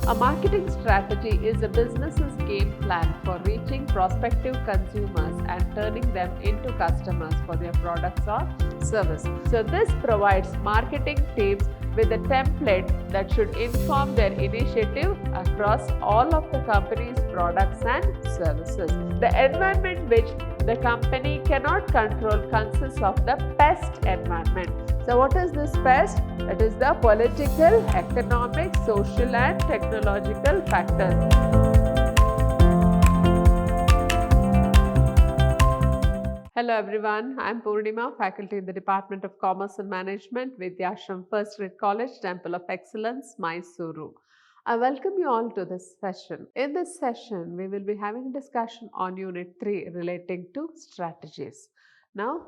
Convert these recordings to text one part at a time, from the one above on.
A marketing strategy is a business's game plan for reaching prospective consumers and turning them into customers for their products or service. So this provides marketing teams with a template that should inform their initiative across all of the company's products and services. The environment which the company cannot control consists of the pest environment. So what is this pest? It is the political, economic, social and technological factors. Hello everyone, I am Purnima, faculty in the Department of Commerce and Management, Vidhyaashram First Grade College, Temple of Excellence, MYSURU. I welcome you all to this session. In this session, we will be having a discussion on Unit 3 relating to strategies. Now,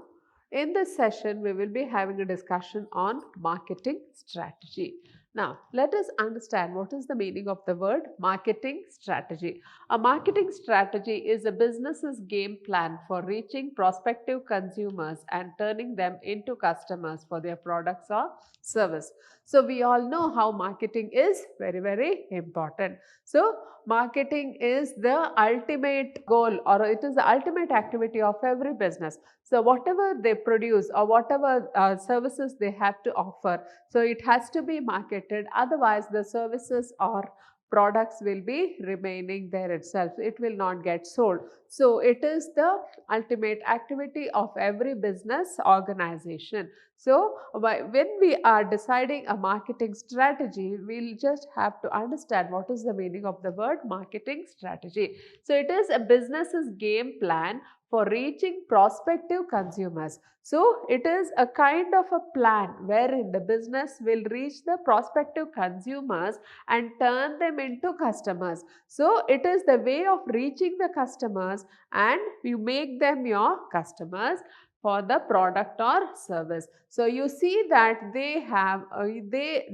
in this session, we will be having a discussion on marketing strategy. Now, let us understand what is the meaning of the word marketing strategy. A marketing strategy is a business's game plan for reaching prospective consumers and turning them into customers for their products or service. So, we all know how marketing is very important. So, marketing is the ultimate goal, or it is the ultimate activity of every business. So whatever they produce or whatever services they have to offer, so it has to be marketed, otherwise the services or products will be remaining there itself. It will not get sold. So it is the ultimate activity of every business organization. So when we are deciding a marketing strategy, we'll just have to understand what is the meaning of the word marketing strategy. So it is a business's game plan for reaching prospective consumers. So it is a kind of a plan wherein the business will reach the prospective consumers and turn them into customers. So it is the way of reaching the customers and you make them your customers for the product or service. So you see that they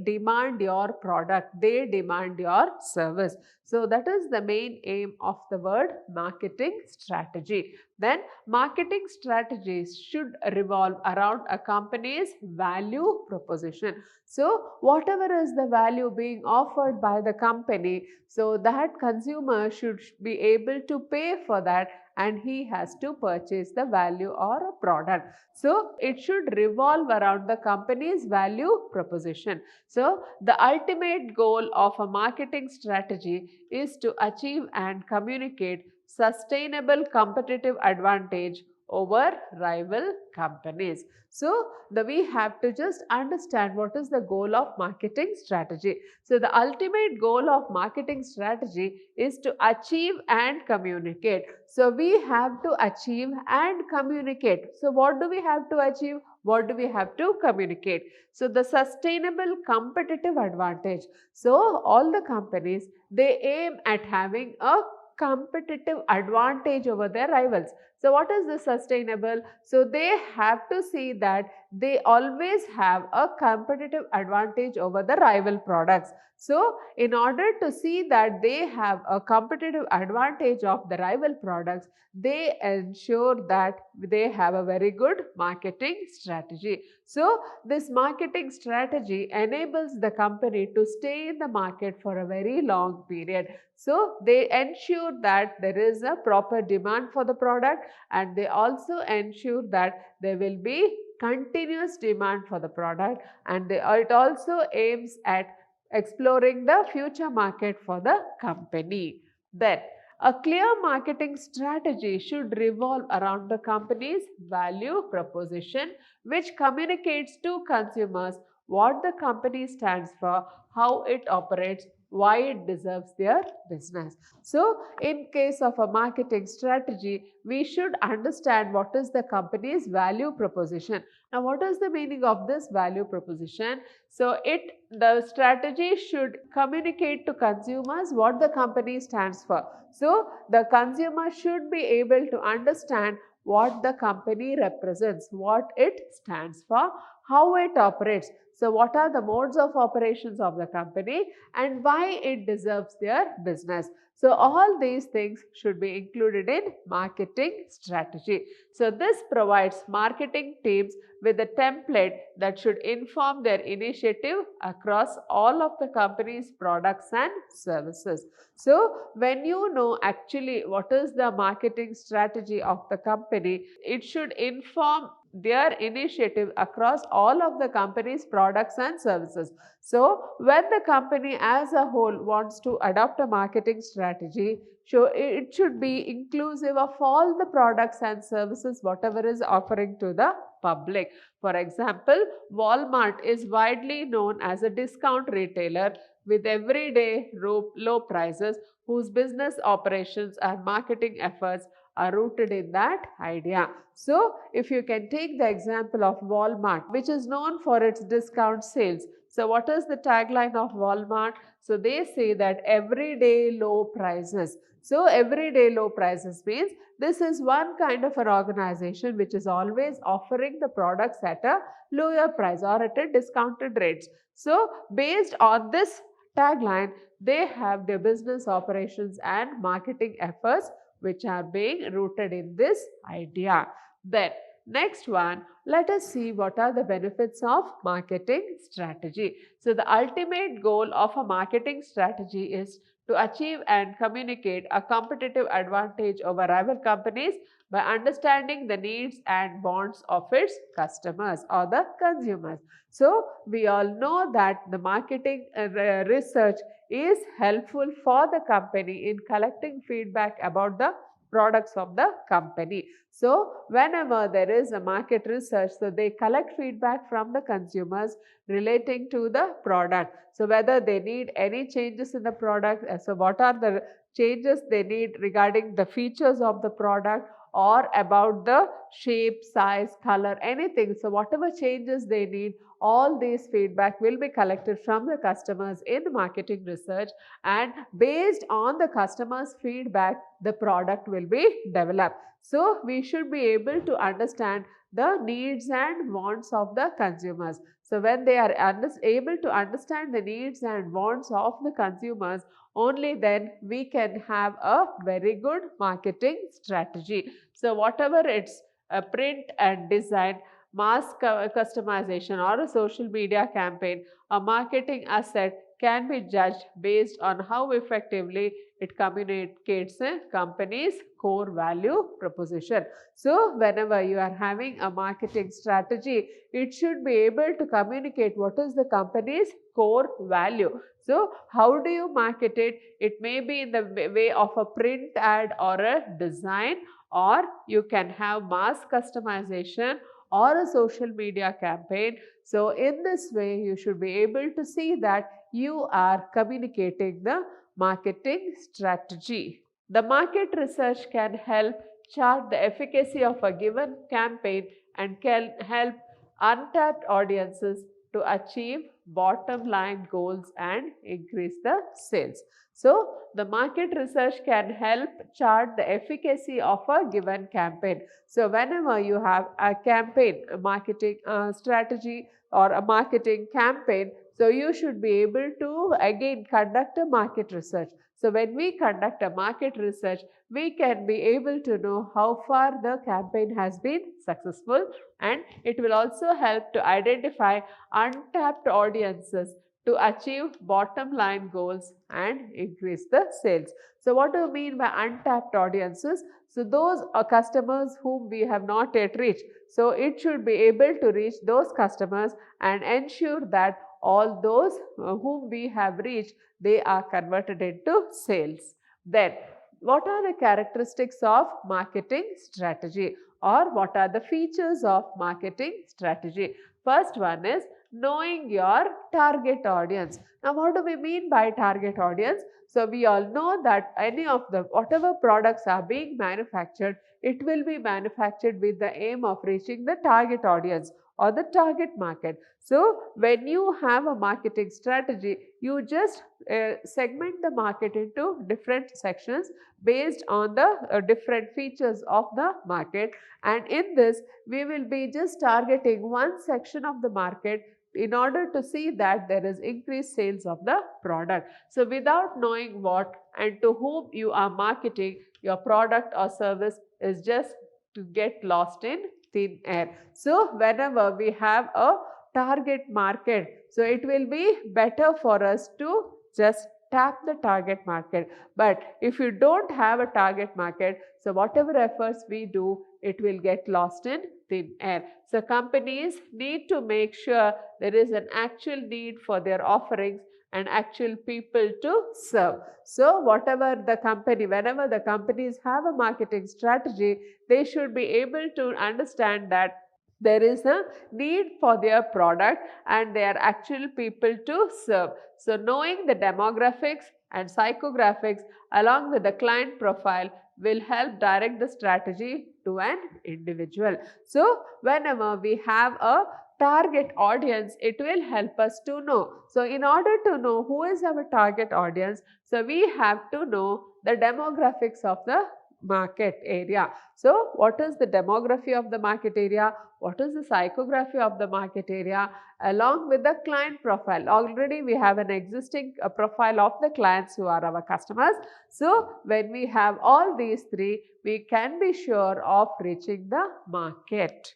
demand your product, they demand your service. So that is the main aim of the word marketing strategy. Then marketing strategies should revolve around a company's value proposition. So whatever is the value being offered by the company, so that consumer should be able to pay for that and he has to purchase the value or a product. So it should revolve around the company's value proposition. So the ultimate goal of a marketing strategy is to achieve and communicate sustainable competitive advantage over rival companies. So we have to just understand what is the goal of marketing strategy. So the ultimate goal of marketing strategy is to achieve and communicate. So we have to achieve and communicate. So what do we have to achieve? What do we have to communicate? So the sustainable competitive advantage. So all the companies, they aim at having a competitive advantage over their rivals. So what is the sustainable? So they have to see that they always have a competitive advantage over the rival products. So in order to see that they have a competitive advantage of the rival products, they ensure that they have a very good marketing strategy. So this marketing strategy enables the company to stay in the market for a very long period. So they ensure that there is a proper demand for the product and they also ensure that there will be continuous demand for the product, and it also aims at exploring the future market for the company. Then a clear marketing strategy should revolve around the company's value proposition, which communicates to consumers what the company stands for, how it operates, why it deserves their business. So in case of a marketing strategy, we should understand what is the company's value proposition. Now what is the meaning of this value proposition? So the strategy should communicate to consumers what the company stands for. So the consumer should be able to understand what the company represents, what it stands for, how it operates. So what are the modes of operations of the company and why it deserves their business. So all these things should be included in marketing strategy. So this provides marketing teams with a template that should inform their initiative across all of the company's products and services. So when you know actually what is the marketing strategy of the company, it should inform their initiative across all of the company's products and services. So when the company as a whole wants to adopt a marketing strategy, so it should be inclusive of all the products and services whatever is offering to the public. For example, Walmart is widely known as a discount retailer with everyday low prices, whose business operations and marketing efforts are rooted in that idea. So if you can take the example of Walmart, which is known for its discount sales. So what is the tagline of Walmart? So they say that everyday low prices. So everyday low prices means this is one kind of an organization which is always offering the products at a lower price or at a discounted rates. So based on this tagline, they have their business operations and marketing efforts which are being rooted in this idea. Then next one, let us see what are the benefits of marketing strategy. So the ultimate goal of a marketing strategy is to achieve and communicate a competitive advantage over rival companies by understanding the needs and wants of its customers or the consumers. So we all know that the marketing research is helpful for the company in collecting feedback about the products of the company. So whenever there is a market research, so they collect feedback from the consumers relating to the product. So whether they need any changes in the product, so what are the changes they need regarding the features of the product or about the shape, size, color, anything. So whatever changes they need, all these feedback will be collected from the customers in marketing research, and based on the customers' feedback, the product will be developed. So we should be able to understand the needs and wants of the consumers. So when they are able to understand the needs and wants of the consumers, only then we can have a very good marketing strategy. So whatever it's a print and design, mass customization or a social media campaign, a marketing asset can be judged based on how effectively it communicates a company's core value proposition. So whenever you are having a marketing strategy, it should be able to communicate what is the company's core value. So how do you market it? It may be in the way of a print ad or a design, or you can have mass customization or a social media campaign. So in this way, you should be able to see that you are communicating the marketing strategy. The market research can help chart the efficacy of a given campaign and can help untapped audiences to achieve bottom line goals and increase the sales. So the market research can help chart the efficacy of a given campaign. So whenever you have a campaign, a marketing strategy or a marketing campaign, so you should be able to again conduct a market research. So when we conduct a market research, we can be able to know how far the campaign has been successful, and it will also help to identify untapped audiences to achieve bottom line goals and increase the sales. So what do you mean by untapped audiences? So those are customers whom we have not yet reached. So it should be able to reach those customers and ensure that all those whom we have reached, they are converted into sales. Then what are the characteristics of marketing strategy, or what are the features of marketing strategy? First one is knowing your target audience. Now what do we mean by target audience? So we all know that any of the whatever products are being manufactured, it will be manufactured with the aim of reaching the target audience or the target market. So when you have a marketing strategy, you just segment the market into different sections based on the different features of the market, and in this we will be just targeting one section of the market in order to see that there is increased sales of the product. So without knowing what and to whom you are marketing, your product or service is just to get lost in thin air. So whenever we have a target market, so it will be better for us to just tap the target market. But if you don't have a target market, so whatever efforts we do, it will get lost in thin air. So companies need to make sure there is an actual need for their offerings and actual people to serve. So whatever the company, whenever the companies have a marketing strategy, they should be able to understand that there is a need for their product and they are actual people to serve. So knowing the demographics and psychographics along with the client profile will help direct the strategy to an individual. So whenever we have a target audience, it will help us to know. So in order to know who is our target audience, so we have to know the demographics of the market area. So what is the demography of the market area? What is the psychography of the market area along with the client profile? Already we have an existing profile of the clients who are our customers. So when we have all these three, we can be sure of reaching the market.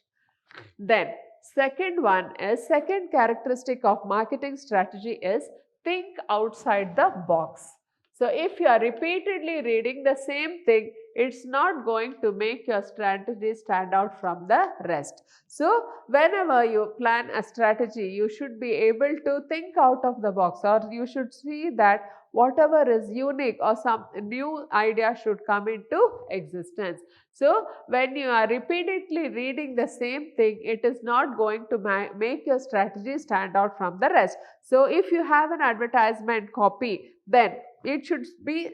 Then second characteristic of marketing strategy is think outside the box. So if you are repeatedly reading the same thing, it's not going to make your strategy stand out from the rest. So whenever you plan a strategy, you should be able to think out of the box, or you should see that whatever is unique or some new idea should come into existence. So when you are repeatedly reading the same thing, it is not going to make your strategy stand out from the rest. So if you have an advertisement copy, then it should be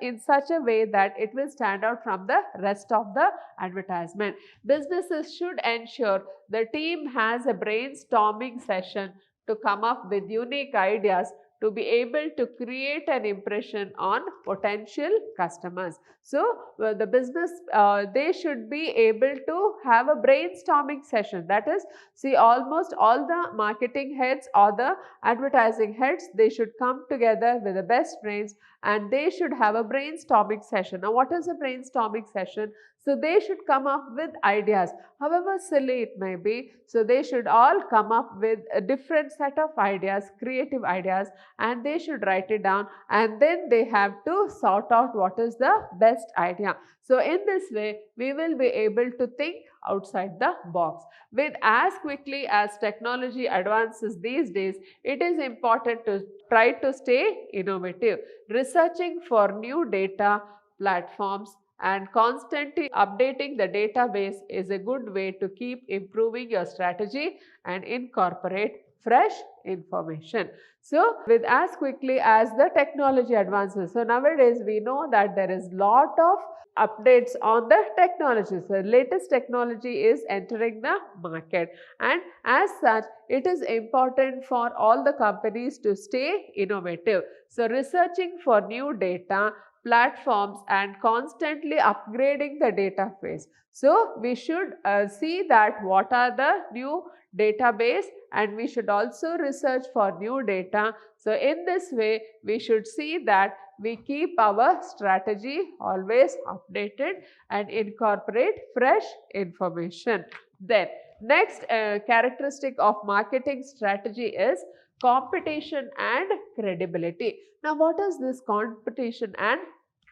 in such a way that it will stand out from the rest of the advertisement. Businesses should ensure the team has a brainstorming session to come up with unique ideas to be able to create an impression on potential customers. So the business, they should be able to have a brainstorming session. That is, see, almost all the marketing heads or the advertising heads, they should come together with the best brains and they should have a brainstorming session. Now what is a brainstorming session? So they should come up with ideas, however silly it may be. So they should all come up with a different set of ideas, creative ideas, and they should write it down, and then they have to sort out what is the best idea. So in this way, we will be able to think outside the box. With as quickly as technology advances these days, it is important to try to stay innovative. Researching for new data platforms and constantly updating the database is a good way to keep improving your strategy and incorporate fresh information. So with as quickly as the technology advances, so nowadays we know that there is lot of updates on the technology. So latest technology is entering the market, and as such it is important for all the companies to stay innovative. So researching for new data platforms and constantly upgrading the database. So we should see that what are the new database, and we should also research for new data. So in this way, we should see that we keep our strategy always updated and incorporate fresh information. Then next characteristic of marketing strategy is competition and credibility. Now what is this competition and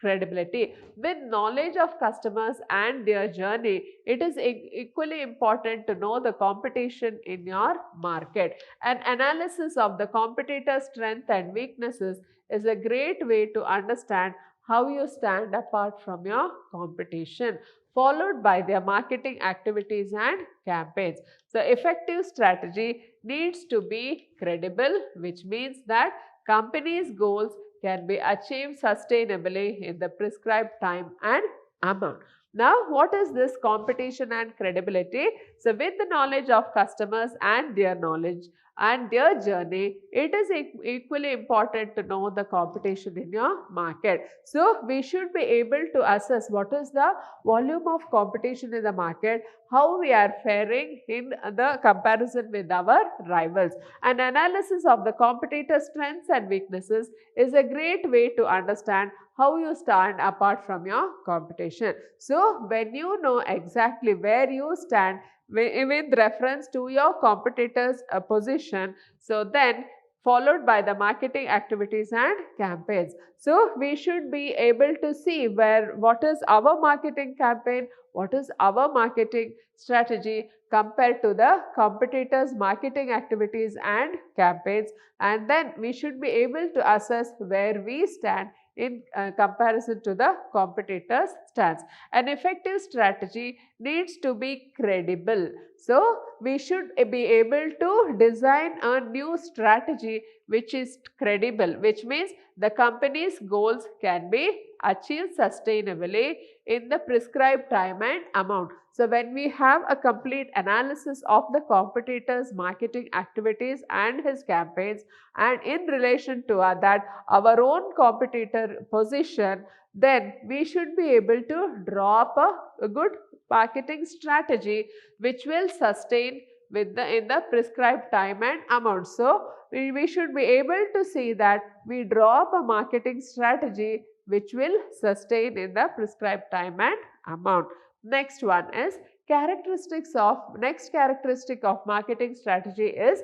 credibility? With knowledge of customers and their journey, it is equally important to know the competition in your market. An analysis of the competitor's strengths and weaknesses is a great way to understand how you stand apart from your competition, followed by their marketing activities and campaigns. So effective strategy needs to be credible, which means that companies' goals can be achieved sustainably in the prescribed time and amount. Now, what is this competition and credibility? So, with the knowledge of customers and their knowledge, and their journey, it is equally important to know the competition in your market. So we should be able to assess what is the volume of competition in the market, how we are faring in the comparison with our rivals. An analysis of the competitors' strengths and weaknesses is a great way to understand how you stand apart from your competition. So when you know exactly where you stand with reference to your competitors' position, so then followed by the marketing activities and campaigns. So we should be able to see what is our marketing campaign, what is our marketing strategy compared to the competitors' marketing activities and campaigns, and then we should be able to assess where we stand in comparison to the competitors' stance. An effective strategy needs to be credible. So we should be able to design a new strategy which is credible, which means the company's goals can be achieved sustainably in the prescribed time and amount. So when we have a complete analysis of the competitor's marketing activities and his campaigns, and in relation to that our own competitor position, then we should be able to draw up a good marketing strategy which will sustain in the prescribed time and amount. So we should be able to see that we draw up a marketing strategy which will sustain in the prescribed time and amount. Next one is next characteristic of marketing strategy is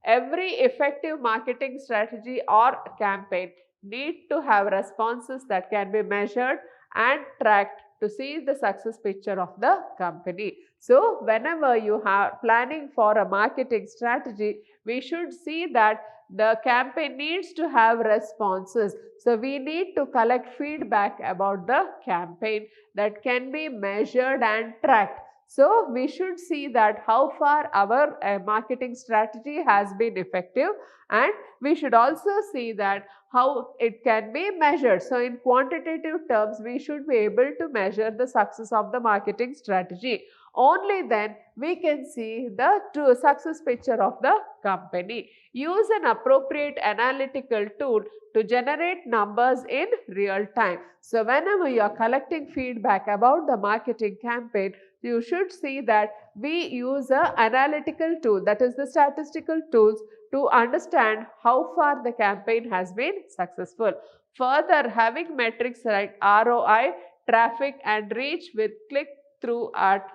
every effective marketing strategy or campaign need to have responses that can be measured and tracked to see the success picture of the company. So whenever you are planning for a marketing strategy, we should see that the campaign needs to have responses. So we need to collect feedback about the campaign that can be measured and tracked. So we should see that how far our marketing strategy has been effective, and we should also see that how it can be measured. So in quantitative terms, we should be able to measure the success of the marketing strategy. Only then we can see the true success picture of the company. Use an appropriate analytical tool to generate numbers in real time. So whenever you are collecting feedback about the marketing campaign, you should see that we use an analytical tool, that is the statistical tools, to understand how far the campaign has been successful. Further, having metrics like ROI, traffic and reach with click-through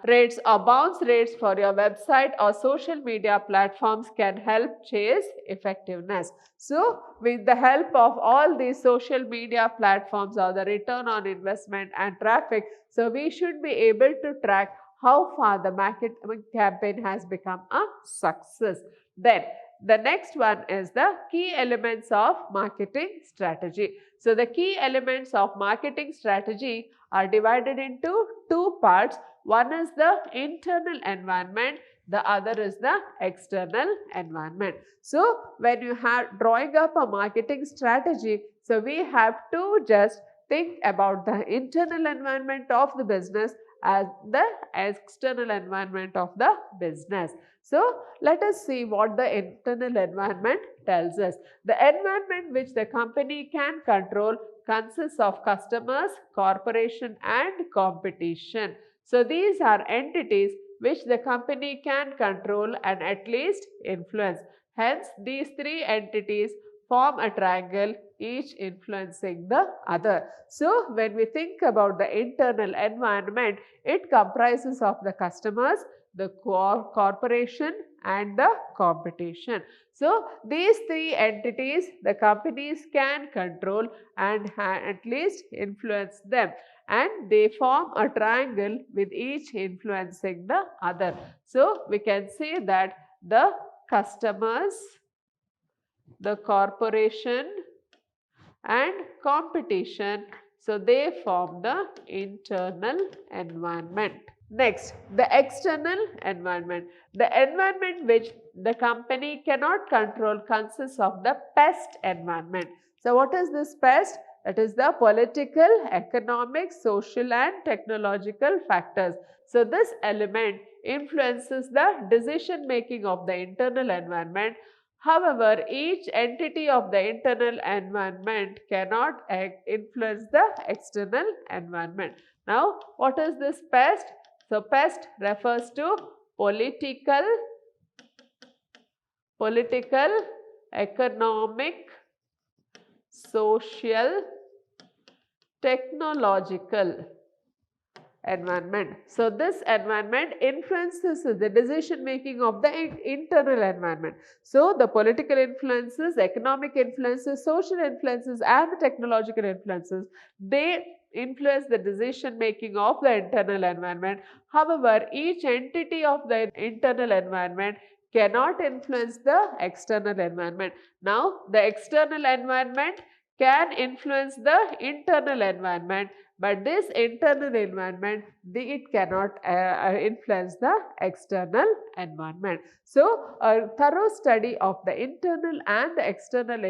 rates or bounce rates for your website or social media platforms can help chase effectiveness. So, with the help of all these social media platforms or the return on investment and traffic, so we should be able to track how far the marketing campaign has become a success. Then, the next one is the key elements of marketing strategy. So the key elements of marketing strategy are divided into two parts. One is the internal environment, the other is the external environment. So when you have drawing up a marketing strategy, so we have to just think about the internal environment of the business as the external environment of the business. So let us see what the internal environment tells us. The environment which the company can control consists of customers, corporation and competition. So these are entities which the company can control and at least influence. Hence, these three entities form a triangle, each influencing the other. So when we think about the internal environment, it comprises of the customers, the corporation and the competition. So these three entities the companies can control and at least influence them, and they form a triangle with each influencing the other. So we can say that the customers, the corporation and competition, so they form the internal environment. Next, the external environment. The environment which the company cannot control consists of the pest environment. So what is this pest? That is the political, economic, social and technological factors. So this element influences the decision making of the internal environment. However, each entity of the internal environment cannot influence the external environment. Now, what is this pest? So, pest refers to political, economic, social, technological environment. So, this environment influences the decision making of the internal environment. So, the political influences, economic influences, social influences and the technological influences, they influence the decision making of the internal environment. However, each entity of the internal environment cannot influence the external environment. Now, the external environment can influence the internal environment, but this internal environment, it cannot influence the external environment. So, a thorough study of the internal and the external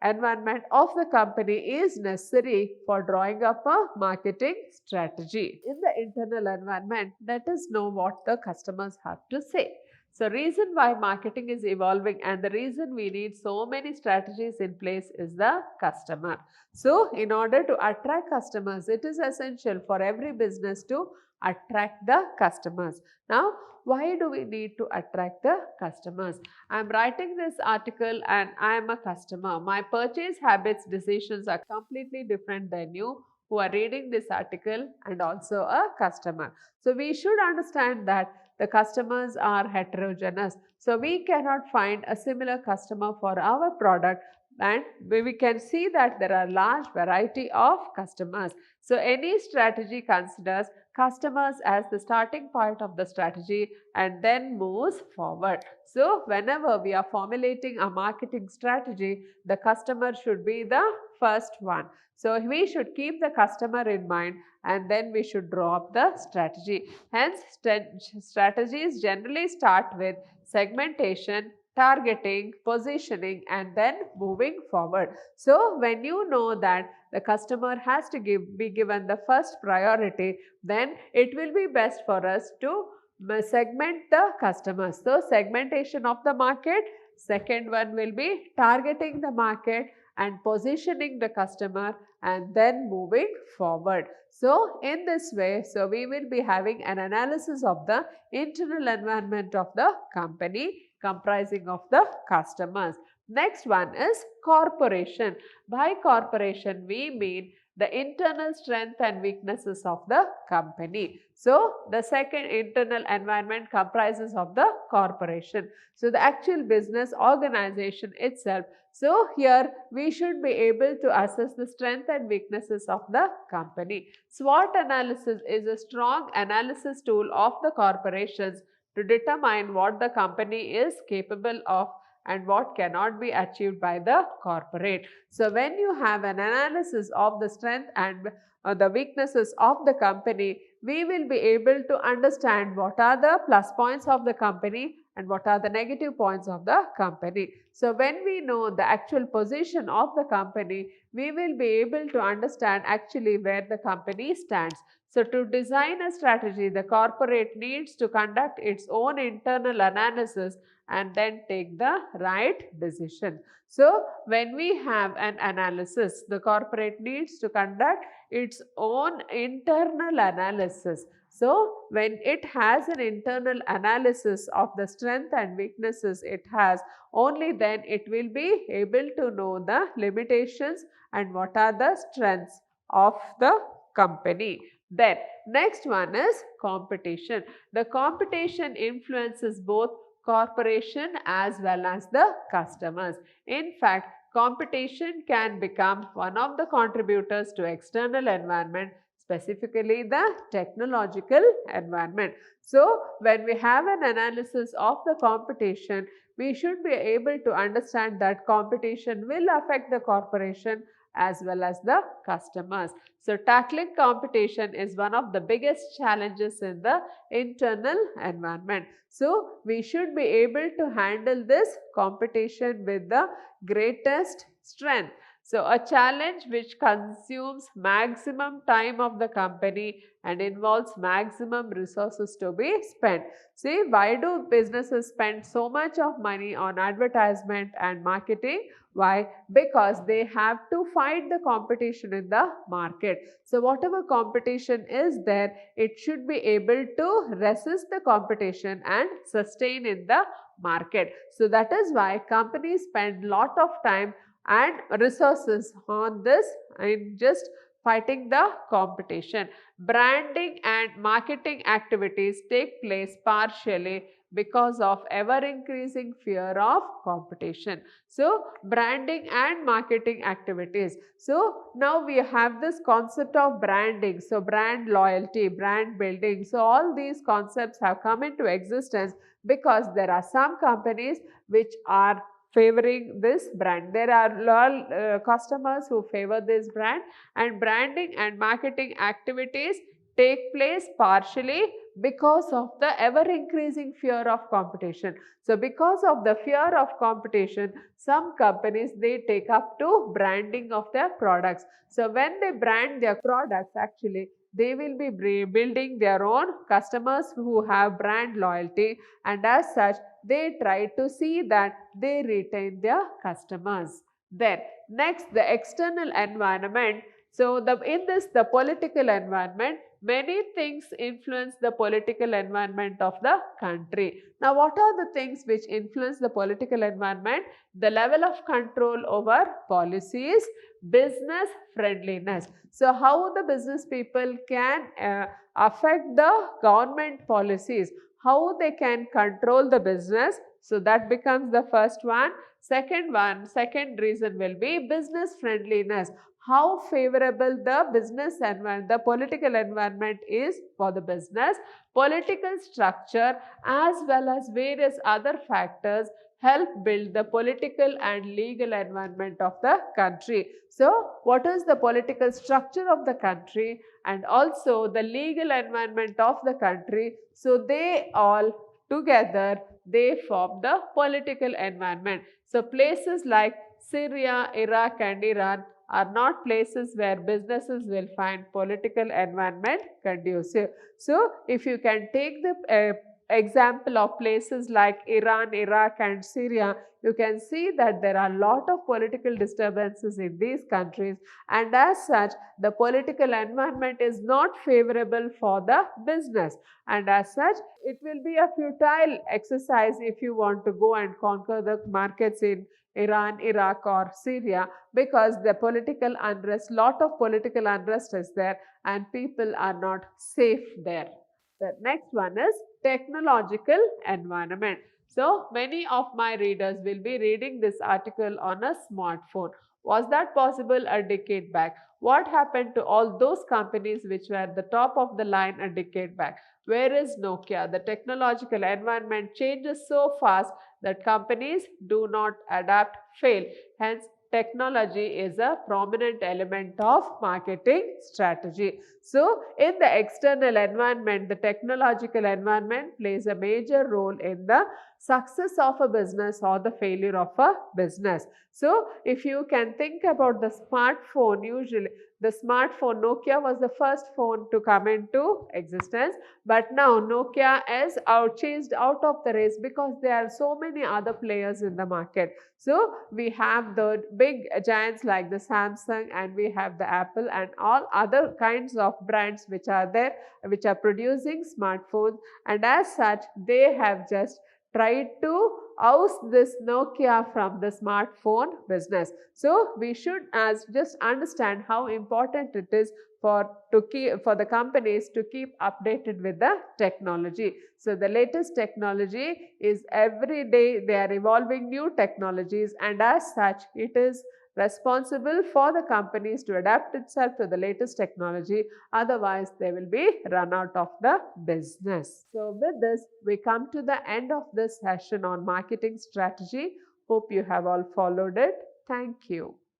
environment of the company is necessary for drawing up a marketing strategy. In the internal environment, let us know what the customers have to say. So, reason why marketing is evolving and the reason we need so many strategies in place is the customer. So, in order to attract customers, it is essential for every business to attract the customers. Now, why do we need to attract the customers? I am writing this article and I am a customer. My purchase habits, decisions are completely different than you who are reading this article and also a customer. So, we should understand that the customers are heterogeneous. So, we cannot find a similar customer for our product, and we can see that there are large variety of customers. So, any strategy considers customers as the starting point of the strategy and then moves forward. So, whenever we are formulating a marketing strategy, the customer should be the first one. So, we should keep the customer in mind and then we should draw up the strategy. Hence, strategies generally start with segmentation, targeting, positioning and then moving forward. So, when you know that the customer has to be given the first priority, then it will be best for us to segment the customers. So, segmentation of the market, second one will be targeting the market and positioning the customer and then moving forward. So, in this way, we will be having an analysis of the internal environment of the company comprising of the customers. Next one is corporation. By corporation, we mean the internal strength and weaknesses of the company. So, the second internal environment comprises of the corporation. So, the actual business organization itself. So, here we should be able to assess the strength and weaknesses of the company. SWOT analysis is a strong analysis tool of the corporations to determine what the company is capable of and what cannot be achieved by the corporate. So, when you have an analysis of the strength and the weaknesses of the company, we will be able to understand what are the plus points of the company and what are the negative points of the company. So, when we know the actual position of the company, we will be able to understand actually where the company stands. So, to design a strategy, the corporate needs to conduct its own internal analysis and then take the right decision. So, when we have an analysis, the corporate needs to conduct its own internal analysis. So, when it has an internal analysis of the strength and weaknesses it has, only then it will be able to know the limitations and what are the strengths of the company. Then, next one is competition. The competition influences both corporation as well as the customers. In fact, competition can become one of the contributors to external environment, specifically the technological environment. So, when we have an analysis of the competition, we should be able to understand that competition will affect the corporation as well as the customers. So, tackling competition is one of the biggest challenges in the internal environment. So, we should be able to handle this competition with the greatest strength. So a challenge which consumes maximum time of the company and involves maximum resources to be spent. See, why do businesses spend so much of money on advertisement and marketing? Why? Because they have to fight the competition in the market. So whatever competition is there, it should be able to resist the competition and sustain in the market. So that is why companies spend lot of time and resources on this in just fighting the competition. Branding and marketing activities take place partially because of ever increasing fear of competition. So branding and marketing activities. So now we have this concept of branding. So brand loyalty, brand building. So all these concepts have come into existence because there are some companies which are favoring this brand. There are loyal customers who favor this brand, and branding and marketing activities take place partially because of the ever increasing fear of competition. So because of the fear of competition, some companies, they take up to branding of their products. So when they brand their products, actually they will be building their own customers who have brand loyalty, and as such they try to see that they retain their customers. Then next, the external environment. So in this, the political environment, many things influence the political environment of the country. Now what are the things which influence the political environment? The level of control over policies, business friendliness. So how the business people can affect the government policies, how they can control the business. So that becomes the first one. Second reason will be business friendliness. How favorable the business environment, the political environment is for the business. Political structure as well as various other factors help build the political and legal environment of the country. So what is the political structure of the country and also the legal environment of the country? So they all together, they form the political environment. So places like Syria, Iraq and Iran are not places where businesses will find political environment conducive. So if you can take the example of places like Iran, Iraq and Syria, you can see that there are a lot of political disturbances in these countries, and as such the political environment is not favorable for the business, and as such it will be a futile exercise if you want to go and conquer the markets in Iran, Iraq or Syria, because the political unrest, lot of political unrest is there and people are not safe there. The next one is technological environment. So many of my readers will be reading this article on a smartphone. Was that possible a decade back? What happened to all those companies which were at the top of the line a decade back? Where is Nokia? The technological environment changes so fast that companies do not adapt, fail. Hence, technology is a prominent element of marketing strategy. So, in the external environment, the technological environment plays a major role in the success of a business or the failure of a business. So, if you can think about the smartphone, usually the smartphone, Nokia was the first phone to come into existence, but now Nokia is chased out of the race because there are so many other players in the market. So we have the big giants like the Samsung, and we have the Apple and all other kinds of brands which are there, which are producing smartphones, and as such they have just tried to oust this Nokia from the smartphone business. So we should just understand how important it is for the companies to keep updated with the technology. So the latest technology is every day they are evolving new technologies, and as such it is responsible for the companies to adapt itself to the latest technology, otherwise they will be run out of the business. So with this we come to the end of this session on marketing strategy. Hope you have all followed it. Thank you.